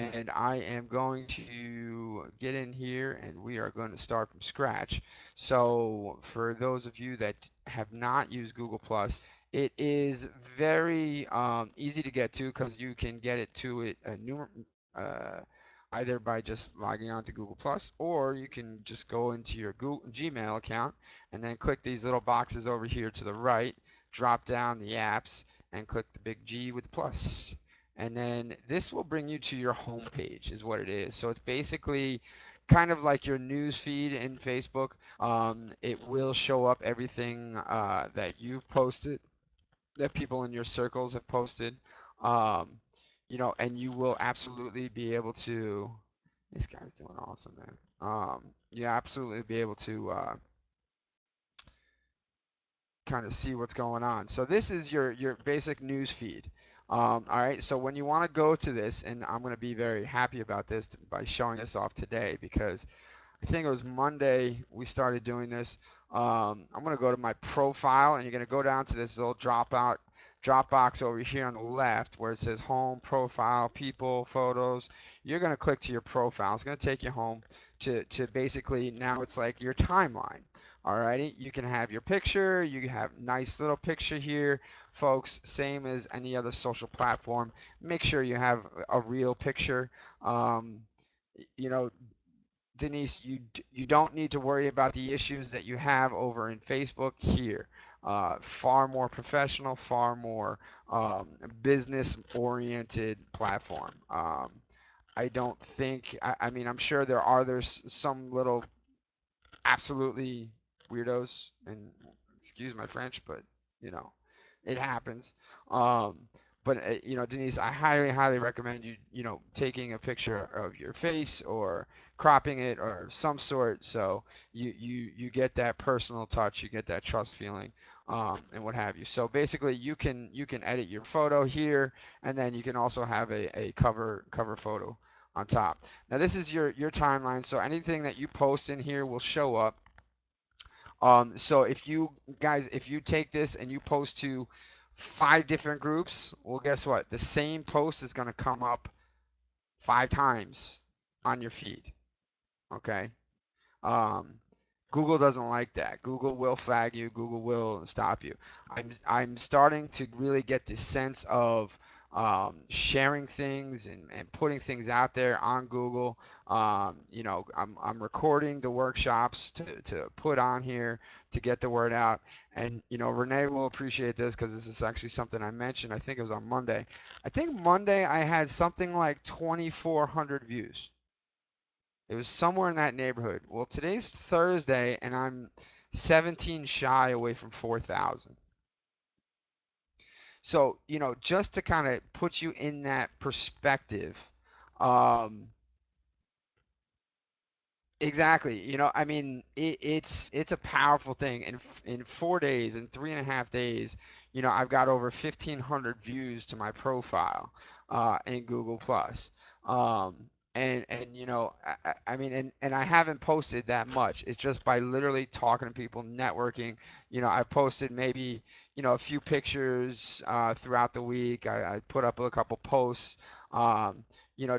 and I am going to get in here and we are going to start from scratch. So for those of you that have not used Google Plus, it is very easy to get to because you can get it to it uh, either by just logging on to Google Plus, or you can just go into your Google Gmail account and then click these little boxes over here to the right, drop down the apps, and click the big G with the plus. And then this will bring you to your home page, is what it is. So it's basically kind of like your news feed in Facebook. It will show up everything that you've posted, that people in your circles have posted. Um, and you will absolutely be able to. This guy's doing awesome, man. You absolutely be able to kind of see what's going on. So this is your basic news feed. All right, so when you want to go to this, and I'm going to be very happy about this by showing this off today because I think it was Monday we started doing this. I'm going to go to my profile, and you're going to go down to this little drop box over here on the left where it says home, profile, people, photos. You're going to click to your profile. It's going to take you home to basically now it's like your timeline. Alrighty, you can have your picture, you can have nice little picture here, folks, same as any other social platform. Make sure you have a real picture. Um, you know, Denise, you don't need to worry about the issues that you have over in Facebook here. Far more professional, far more business-oriented platform. I don't think. I mean, I'm sure there's some little absolutely weirdos, and excuse my French, but you know, it happens. Um, but Denise, I highly, highly recommend you taking a picture of your face or cropping it or some sort, so you get that personal touch, you get that trust feeling, and what have you. So basically, you can edit your photo here, and then you can also have a cover photo on top. Now this is your timeline, so anything that you post in here will show up. So if you guys, if you take this and you post to 5 different groups, well, guess what? The same post is going to come up 5 times on your feed. Okay. Um, Google doesn't like that. Google will flag you. Google will stop you. I'm starting to really get this sense of sharing things and putting things out there on Google. I'm recording the workshops to put on here to get the word out. And Renee will appreciate this because this is actually something I mentioned. I think it was on Monday. I think Monday I had something like 2,400 views. It was somewhere in that neighborhood. Well, today's Thursday, and I'm 17 shy away from 4,000. So, just to kind of put you in that perspective, um, exactly. I mean, it's a powerful thing. In 4 days, in 3.5 days, I've got over 1,500 views to my profile in Google Plus. And I mean, and I haven't posted that much. It's just by literally talking to people, networking. I posted maybe a few pictures throughout the week. I put up a couple posts. Um,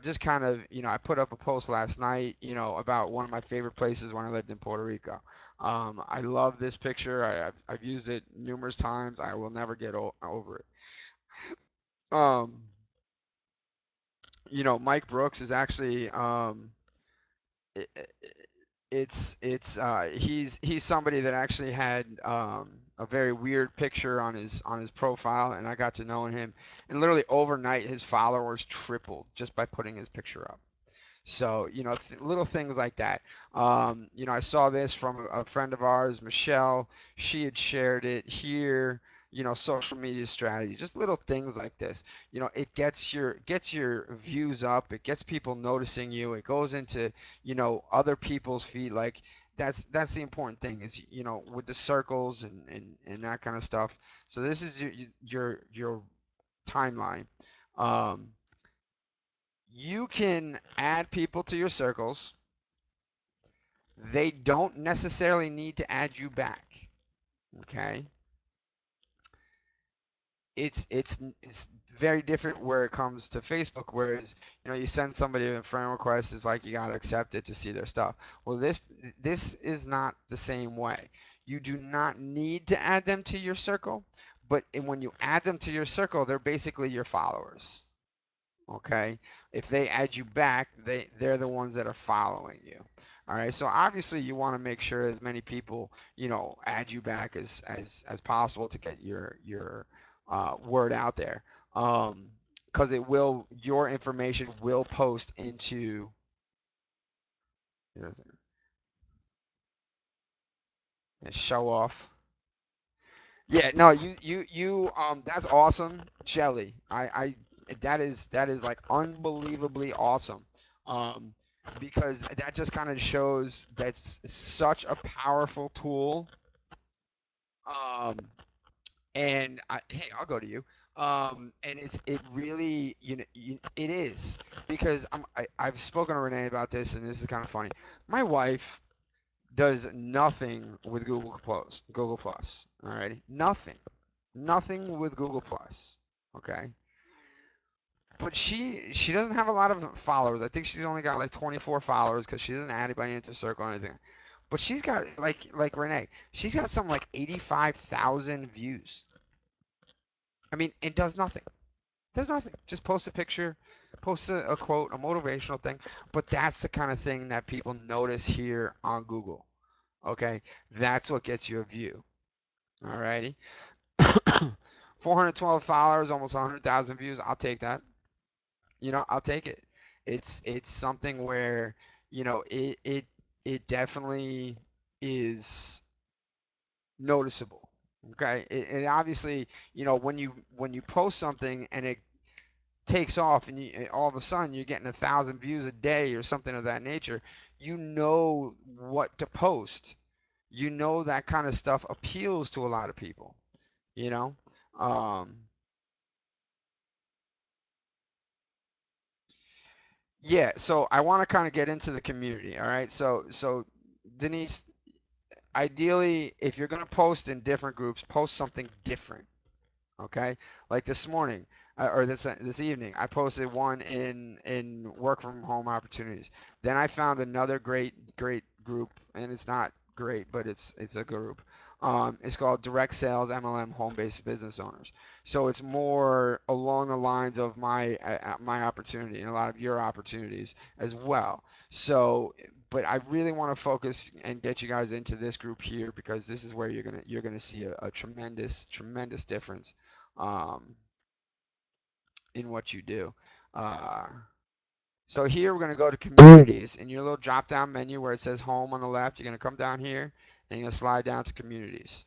just kind of, I put up a post last night, about one of my favorite places when I lived in Puerto Rico. I love this picture. I've used it numerous times. I will never get over it. Um, Mike Brooks is actually, it, he's somebody that actually had a very weird picture on his profile, and I got to know him, and literally overnight his followers tripled just by putting his picture up. So, little things like that. I saw this from a friend of ours, Michelle. She had shared it here, social media strategy, just little things like this. It gets your views up, it gets people noticing you, it goes into, other people's feed. Like that's the important thing is, with the circles and that kind of stuff. So this is your timeline. Um, you can add people to your circles. They don't necessarily need to add you back. Okay. it's very different where it comes to Facebook, whereas you send somebody a friend request, it's like you gotta accept it to see their stuff. Well, this is not the same way. You do not need to add them to your circle, but when you add them to your circle, they're basically your followers. Okay, if they add you back, they're the ones that are following you. All right, so obviously you want to make sure as many people add you back as possible to get your word out there. Because your information will post into and show off. Yeah, no, that's awesome, Shelly. That is like unbelievably awesome. Um, because that just kind of shows that's such a powerful tool. Um, hey, I'll go to you. And it really, it is because I've spoken to Renee about this, and this is kind of funny. My wife does nothing with Google Plus. Google Plus. All right, nothing with Google Plus. Okay, but she doesn't have a lot of followers. I think she's only got like 24 followers because she doesn't add anybody into circle or anything. But she's got like Renee. She's got something like 85,000 views. I mean, it does nothing. Does nothing. Just post a picture, post a quote, a motivational thing. But that's the kind of thing that people notice here on Google. Okay, that's what gets you a view. Alrighty. 412 followers, almost 100,000 views. I'll take that. I'll take it. It's something where, it definitely is noticeable. Okay? It obviously, when you post something and it takes off and all of a sudden you're getting 1,000 views a day or something of that nature, you know what to post. That kind of stuff appeals to a lot of people, you know? Um, Yeah, so I want to kind of get into the community, all right? So Denise, ideally, if you're going to post in different groups, post something different, okay? Like this morning or this evening, I posted one in work from home opportunities. Then I found another great group, and it's not great, but it's a group. It's called Direct Sales MLM Home-Based Business Owners. So it's more along the lines of my opportunity and a lot of your opportunities as well. So, but I really want to focus and get you guys into this group here because this is where you're gonna see a tremendous difference um, in what you do. Uh, so here we're going to go to communities. In your little drop down menu where it says home on the left, you're going to come down here and you're going to slide down to communities.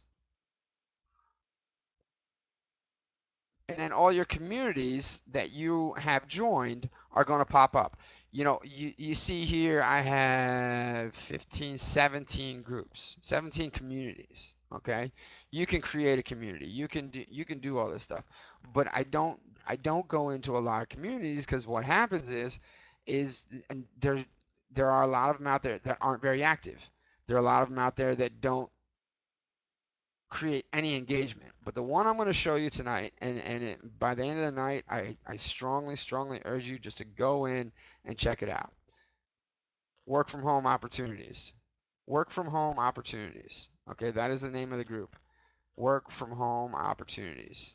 And then all your communities that you have joined are going to pop up. You see here I have 15, 17 groups, 17 communities. Okay, you can create a community. You can do all this stuff, but I don't go into a lot of communities because what happens is and there are a lot of them out there that aren't very active. There are a lot of them out there that don't create any engagement. But the one I'm going to show you tonight, and by the end of the night, I strongly urge you just to go in and check it out. Work from home opportunities. Work from home opportunities. Okay, that is the name of the group. Work from home opportunities.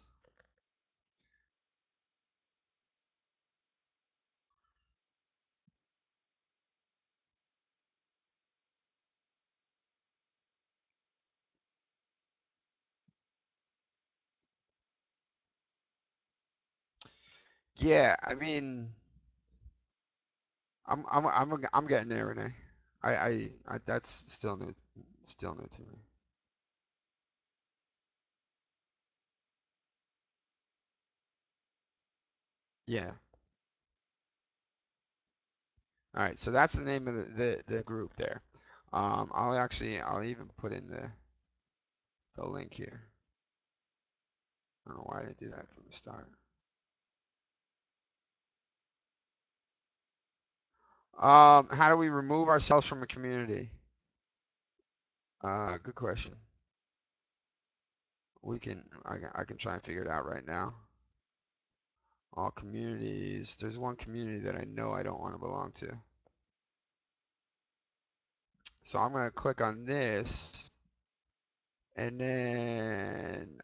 Yeah, I mean, I'm getting there, Renee. That's still new to me. Yeah. All right, so that's the name of the group there. I'll even put in the link here. I don't know why I didn't do that from the start. How do we remove ourselves from a community? Good question. I can try and figure it out right now. All communities. There's one community that I know I don't want to belong to. So I'm going to click on this, and then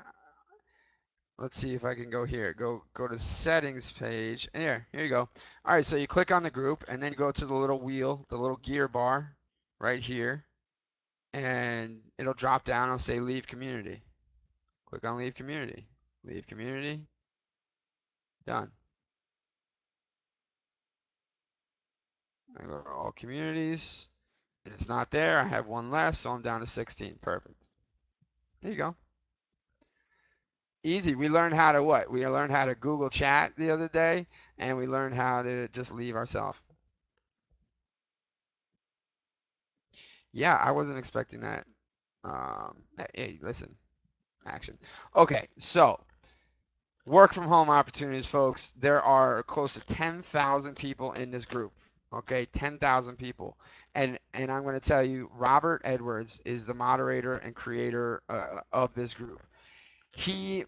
let's see if I can go here. Go to settings page. And here you go. All right, so you click on the group, and then you go to the little wheel, the little gear bar right here, and it'll drop down. It'll say leave community. Click on leave community. Leave community. Done. I go to all communities, and it's not there. I have one less, so I'm down to 16. Perfect. There you go. Easy. We learned how to what? We learned how to Google Chat the other day, and we learned how to just leave ourselves. Yeah, I wasn't expecting that. Hey, listen, action. Okay, so work from home opportunities, folks. There are close to 10,000 people in this group. Okay, 10,000 people. And I'm going to tell you, Robert Edwards is the moderator and creator of this group. He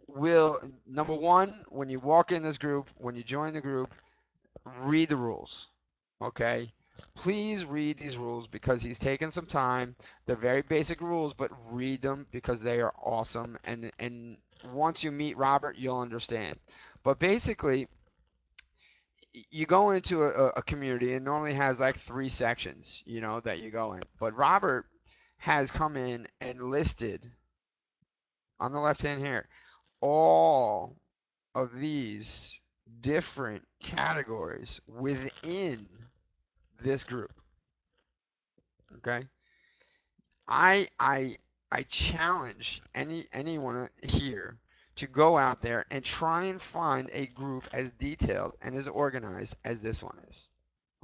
will, number one, when you walk in this group, when you join the group, read the rules. Okay? Please read these rules because he's taken some time. They're very basic rules, but read them because they are awesome. And once you meet Robert, you'll understand. But basically, you go into a community and normally has like three sections, that you go in. But Robert has come in and listed on the left hand here all of these different categories within this group. Okay, I challenge anyone here to go out there and try and find a group as detailed and as organized as this one is.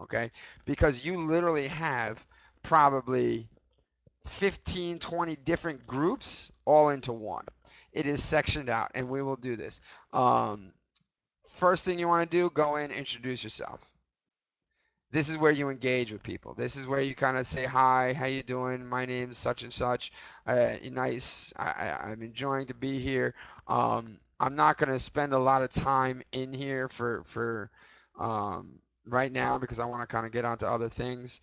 Okay, because you literally have probably 15, 20 different groups all into one. It is sectioned out, and we will do this. First thing you want to do, go in, introduce yourself. This is where you engage with people. This is where you kind of say, hi, how you doing? My name's such and such. Nice. I'm enjoying to be here. I'm not going to spend a lot of time in here for right now because I want to kind of get onto other things.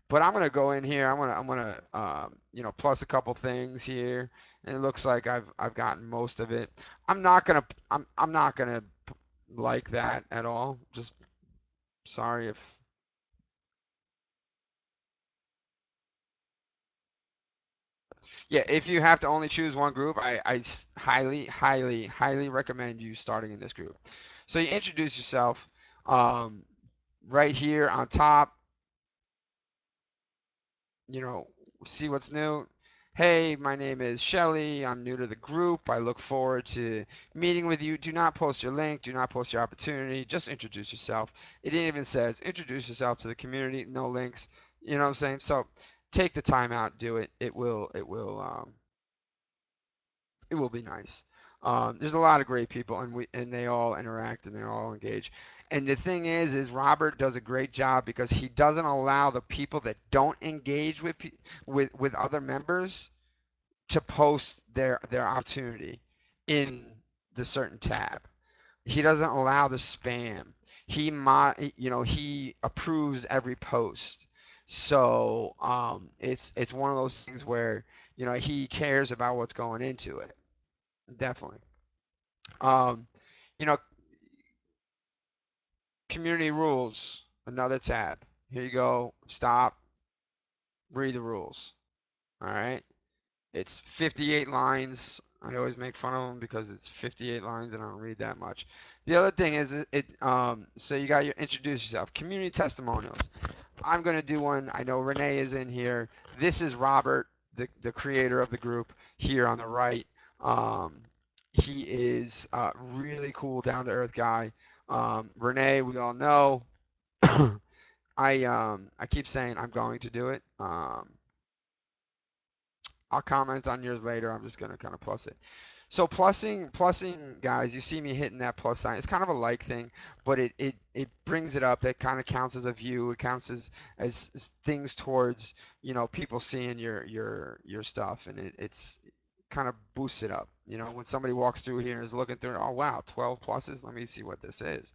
But I'm gonna go in here. I'm gonna plus a couple things here, and it looks like I've gotten most of it. I'm not gonna like that at all. Just sorry if yeah. If you have to only choose one group, I highly recommend you starting in this group. So you introduce yourself um, right here on top. you know, see what's new. Hey, my name is Shelly. I'm new to the group. I look forward to meeting with you. Do not post your link. Do not post your opportunity. Just introduce yourself. It even says introduce yourself to the community. No links. You know what I'm saying? So take the time out. Do it. It will be nice. There's a lot of great people, and they all interact and they're all engaged. And the thing is Robert does a great job because he doesn't allow the people that don't engage with other members to post their opportunity in the certain tab. He doesn't allow the spam. He approves every post. So it's one of those things where he cares about what's going into it. Definitely. Um, you know, community rules, another tab. Here you go. Stop. Read the rules. All right. It's 58 lines. I always make fun of them because it's 58 lines and I don't read that much. The other thing is so you got your introduce yourself. Community testimonials. I'm going to do one. I know Renee is in here. This is Robert, the creator of the group here on the right. Um, he is a really cool, down to earth guy. Renee, we all know. I keep saying I'm going to do it. I'll comment on yours later. I'm just gonna kind of plus it. So plussing guys, you see me hitting that plus sign. It's kind of a like thing, but it brings it up. It kind of counts as a view. It counts as things towards, people seeing your stuff, and it's kind of boosts it up. When somebody walks through here and is looking through, oh wow, 12 pluses. Let me see what this is.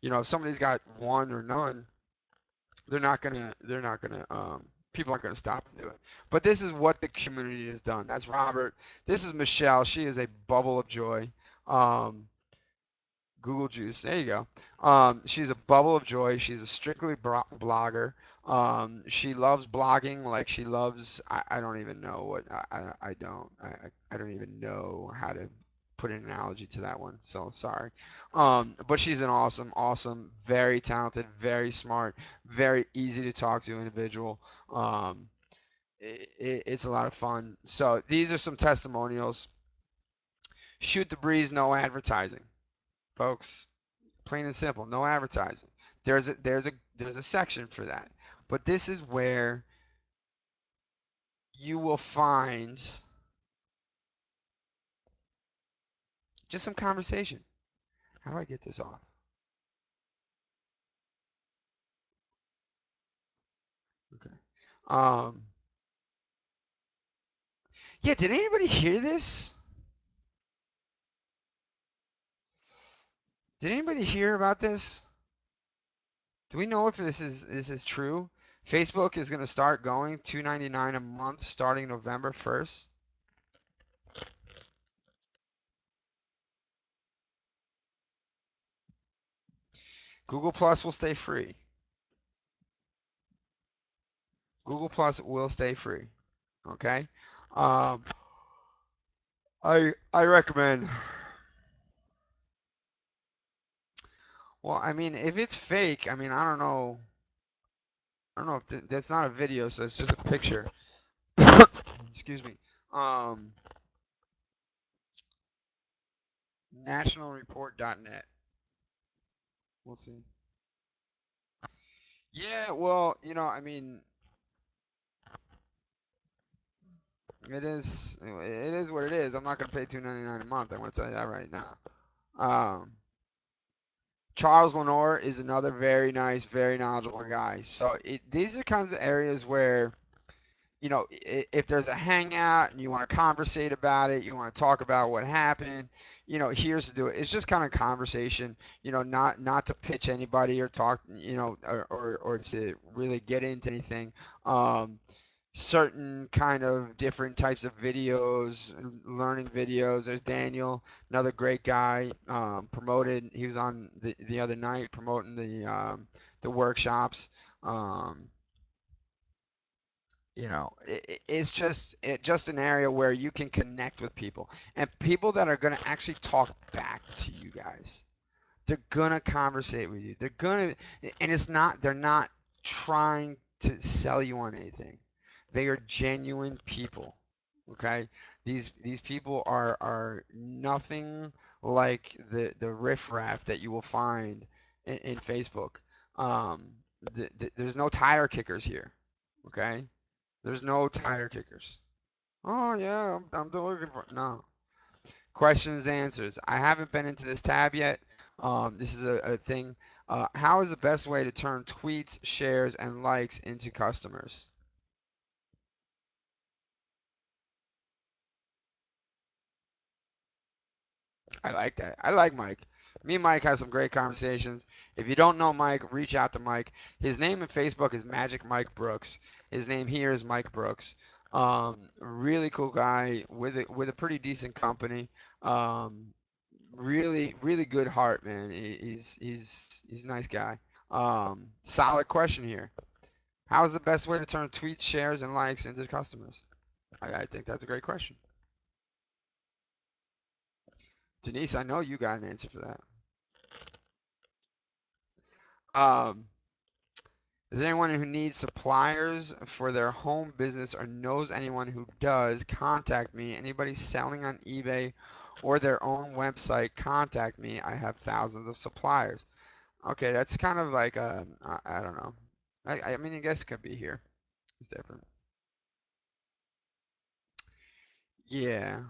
If somebody's got one or none, people aren't gonna stop and do it. But this is what the community has done. That's Robert. This is Michelle. She is a bubble of joy. Um, Google Juice. There you go. She's a bubble of joy. She's a strictly blogger. She loves blogging like she loves. I don't even know what I don't even know how to put an analogy to that one. So sorry. But she's an awesome, very talented, very smart, very easy to talk to individual. Um, it's a lot of fun. So these are some testimonials. Shoot the breeze, no advertising, folks. Plain and simple, no advertising. There's a section for that. But this is where you will find just some conversation. How do I get this off? Okay. Um, yeah, did anybody hear this? Did anybody hear about this? Do we know if this is true? Facebook is going to start going $2.99 a month starting November 1st. Google Plus will stay free. Google Plus will stay free. Okay? Um, I recommend. Well, I mean, if it's fake, I mean, I don't know. I don't know if that's not a video, so it's just a picture. Excuse me. Um, nationalreport.net. We'll see. Yeah, well, I mean, it is what it is. I'm not gonna pay $2.99 a month. I want to tell you that right now. Um, Charles Lenore is another very nice, very knowledgeable guy. So these are kinds of areas where if there's a hangout and you want to conversate about it, you want to talk about what happened, here's to do it. It's just kind of conversation, not to pitch anybody or talk, or to really get into anything. Um, Certain kind of different types of videos, learning videos. There's Daniel, another great guy, promoted. He was on the other night promoting the workshops. Um, it's just an area where you can connect with people and people that are going to actually talk back to you guys. They're going to conversate with you. And they're not trying to sell you on anything. They are genuine people. Okay? These people are nothing like the riffraff that you will find in Facebook. Um, there's no tire kickers here. Okay? There's no tire kickers. Oh yeah, I'm looking for no questions, answers. I haven't been into this tab yet. This is a thing. How is the best way to turn tweets, shares, and likes into customers? I like that. I like Mike. Me and Mike have some great conversations. If you don't know Mike, reach out to Mike. His name in Facebook is Magic Mike Brooks. His name here is Mike Brooks. Really cool guy with a pretty decent company. Um, really good heart, man. He's a nice guy. Solid question here. How is the best way to turn tweets, shares, and likes into customers? I think that's a great question. Denise, I know you got an answer for that. Um, is there anyone who needs suppliers for their home business or knows anyone who does? Contact me. Anybody selling on eBay or their own website, contact me. I have thousands of suppliers. Okay, that's kind of like I don't know. I mean, I guess it could be here. It's different. Yeah.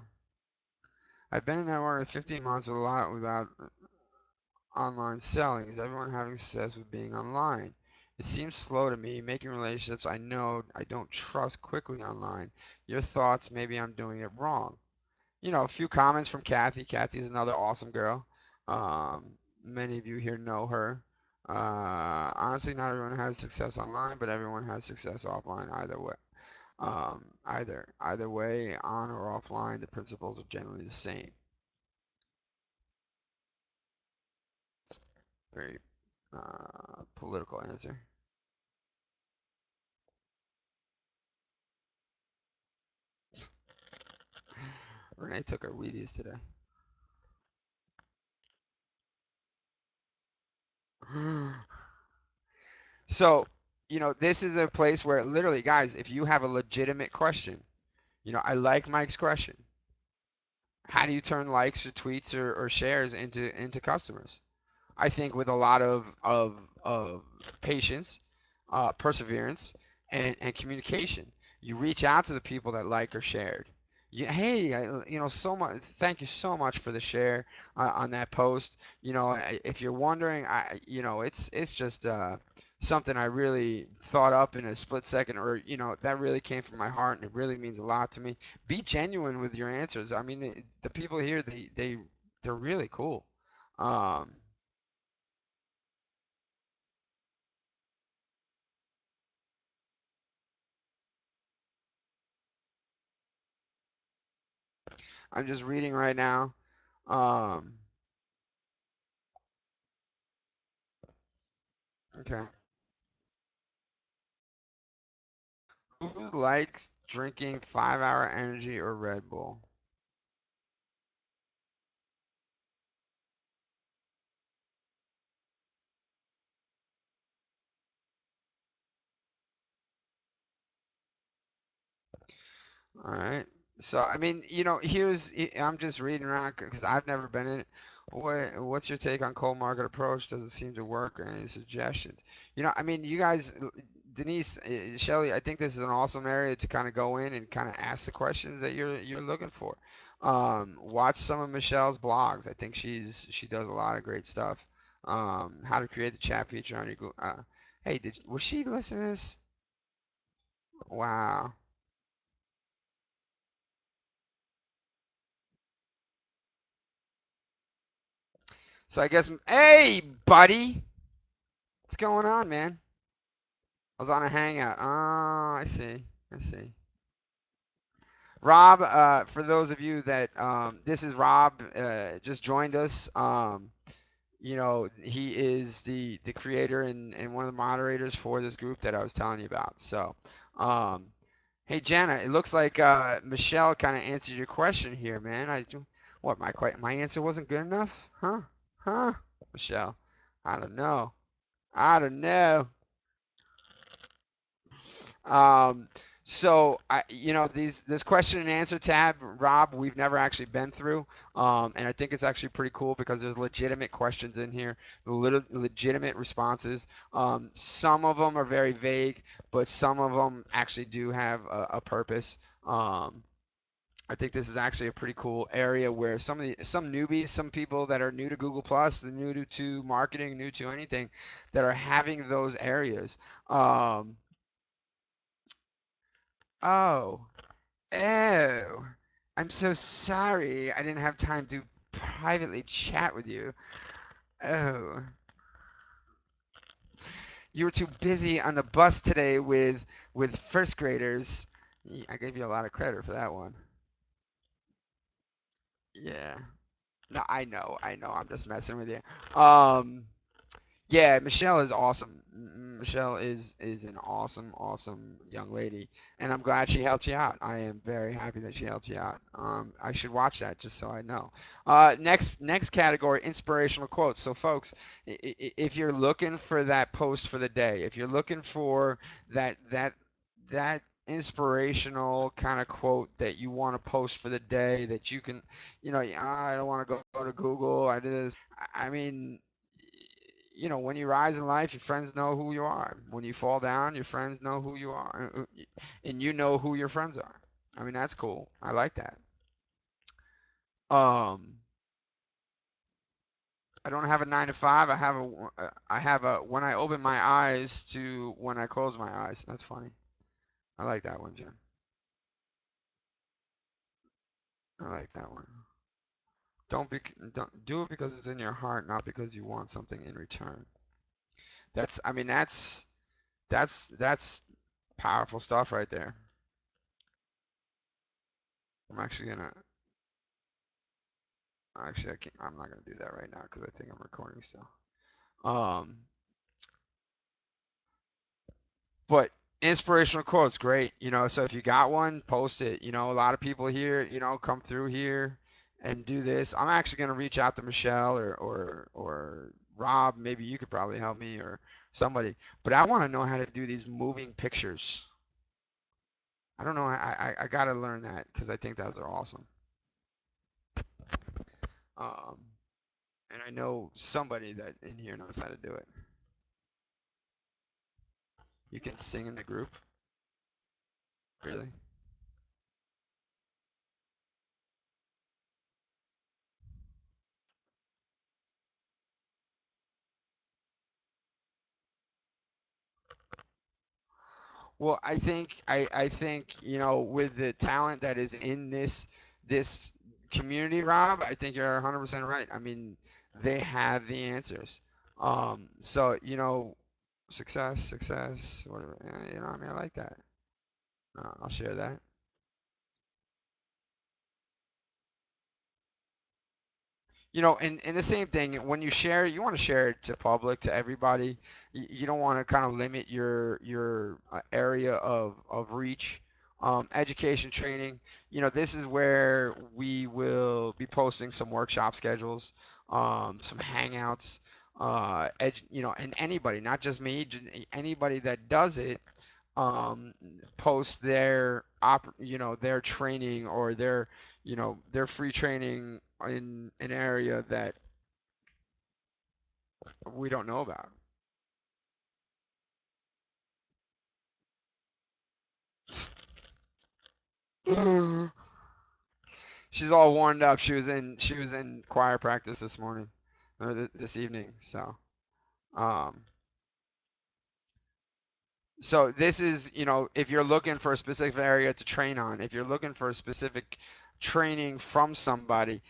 I've been in network 15 months with a lot without online selling. Is everyone having success with being online? It seems slow to me. Making relationships I know I don't trust quickly online. Your thoughts? Maybe I'm doing it wrong. A few comments from Kathy. Kathy's another awesome girl. Um, Many of you here know her. Honestly, not everyone has success online, but everyone has success offline either way. Either way, on or offline, the principles are generally the same. Very political answer. Renee took her Wheaties today. So, this is a place where literally, guys, if you have a legitimate question, I like Mike's question. How do you turn likes or tweets or shares into customers? I think with a lot of patience, perseverance, and communication, you reach out to the people that like or shared. Hey, so much. Thank you so much for the share on that post. If you're wondering, it's just something I really thought up in a split second, or that really came from my heart, and it really means a lot to me. Be genuine with your answers. I mean, the people here, they're really cool. Um, I'm just reading right now. Um, okay. Who likes drinking 5 Hour Energy or Red Bull? All right. So, I mean, I'm just reading around because I've never been in it. What's your take on cold market approach? Does it seem to work? Or any suggestions? I mean, you guys, Denise, Shelley, I think this is an awesome area to kind of go in and kind of ask the questions that you're looking for. Watch some of Michelle's blogs. I think she does a lot of great stuff. How to create the chat feature on your Google. Hey, was she listening to this? Wow. So I guess, hey, buddy, what's going on, man? I was on a hangout. Oh, I see. I see. Rob, for those of you that this is Rob, just joined us. He is the creator and one of the moderators for this group that I was telling you about. So, um, hey Jana, it looks like Michelle kind of answered your question here, man. What my answer wasn't good enough, huh? Huh? Michelle, I don't know. I don't know. Um, so this question and answer tab, Rob, we've never actually been through, and I think it's actually pretty cool because there's legitimate questions in here, legitimate responses. Some of them are very vague, but some of them actually do have a purpose. Um, I think this is actually a pretty cool area where some newbies, some people that are new to Google Plus, new to marketing, new to anything, that are having those areas. Um, oh. Oh, I'm so sorry. I didn't have time to privately chat with you. Oh, you were too busy on the bus today with first graders. I gave you a lot of credit for that one. Yeah. No, I know. I know. I'm just messing with you. Yeah, Michelle is awesome. Michelle is an awesome young lady, and I'm glad she helped you out. I am very happy that she helped you out. I should watch that just so I know. Next category, inspirational quotes. So, folks, if you're looking for that post for the day, if you're looking for that inspirational kind of quote that you want to post for the day, that you can, I don't want to go to Google. I do this. I mean, when you rise in life, your friends know who you are. When you fall down, your friends know who you are, and you know who your friends are. I mean, that's cool. I like that. Um, I don't have a 9 to 5. I have a when I open my eyes to when I close my eyes. That's funny. I like that one, Jim. I like that one. Don't do it because it's in your heart, not because you want something in return. I mean, that's powerful stuff right there. I'm actually gonna, actually, I'm not gonna do that right now because I think I'm recording still. Um, but inspirational quotes, great. So if you got one, post it. A lot of people here, come through here and do this. I'm actually gonna reach out to Michelle or Rob. Maybe you could probably help me or somebody. But I want to know how to do these moving pictures. I don't know. I gotta learn that because I think those are awesome. Um, and I know somebody that in here knows how to do it. You can sing in the group, really? Well, I think with the talent that is in this community, Rob, I think you're 100% right. I mean, they have the answers. So success, whatever. I mean, I like that. I'll share that. And the same thing, when you share it, you want to share it to public, to everybody. You don't want to kind of limit your area of reach. Education training, this is where we will be posting some workshop schedules, some hangouts, and anybody, not just me, anybody that does it, um, post their training or their free training in an area that we don't know about. She's all warmed up. She was in choir practice this morning or this evening. Um, So this is, if you're looking for a specific area to train on, if you're looking for a specific training from somebody,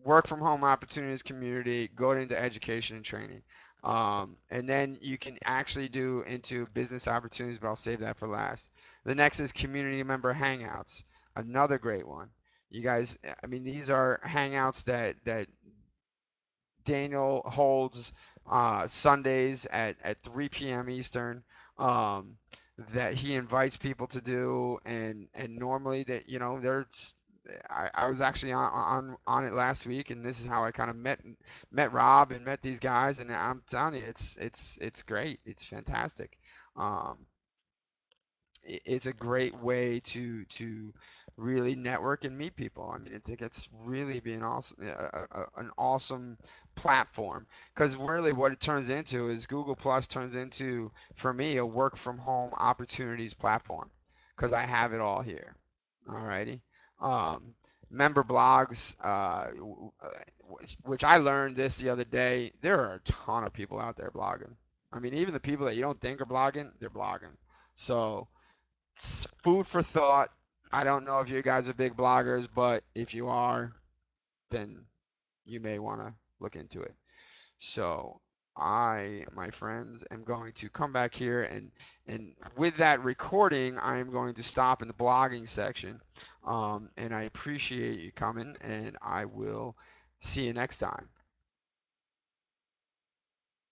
work from home opportunities community, go into education and training. And then you can actually do into business opportunities, but I'll save that for last. The next is community member hangouts, another great one. You guys, I mean, these are hangouts that Daniel holds Sundays at 3 p.m. Eastern, um, that he invites people to do, and normally that there's I was actually on it last week, and this is how I kind of met Rob and met these guys, and I'm telling you, it's great, it's fantastic. Um, it's a great way to really network and meet people. I mean, I think it's really being awesome, an awesome platform. Because really, what it turns into is Google Plus turns into, for me, a work from home opportunities platform. Because I have it all here. Alrighty. Um, Member blogs, which I learned this the other day. There are a ton of people out there blogging. I mean, even the people that you don't think are blogging, they're blogging. So food for thought. I don't know if you guys are big bloggers, but if you are, then you may want to look into it. So my friends, am going to come back here and with that recording, I am going to stop in the blogging section. And I appreciate you coming, and I will see you next time.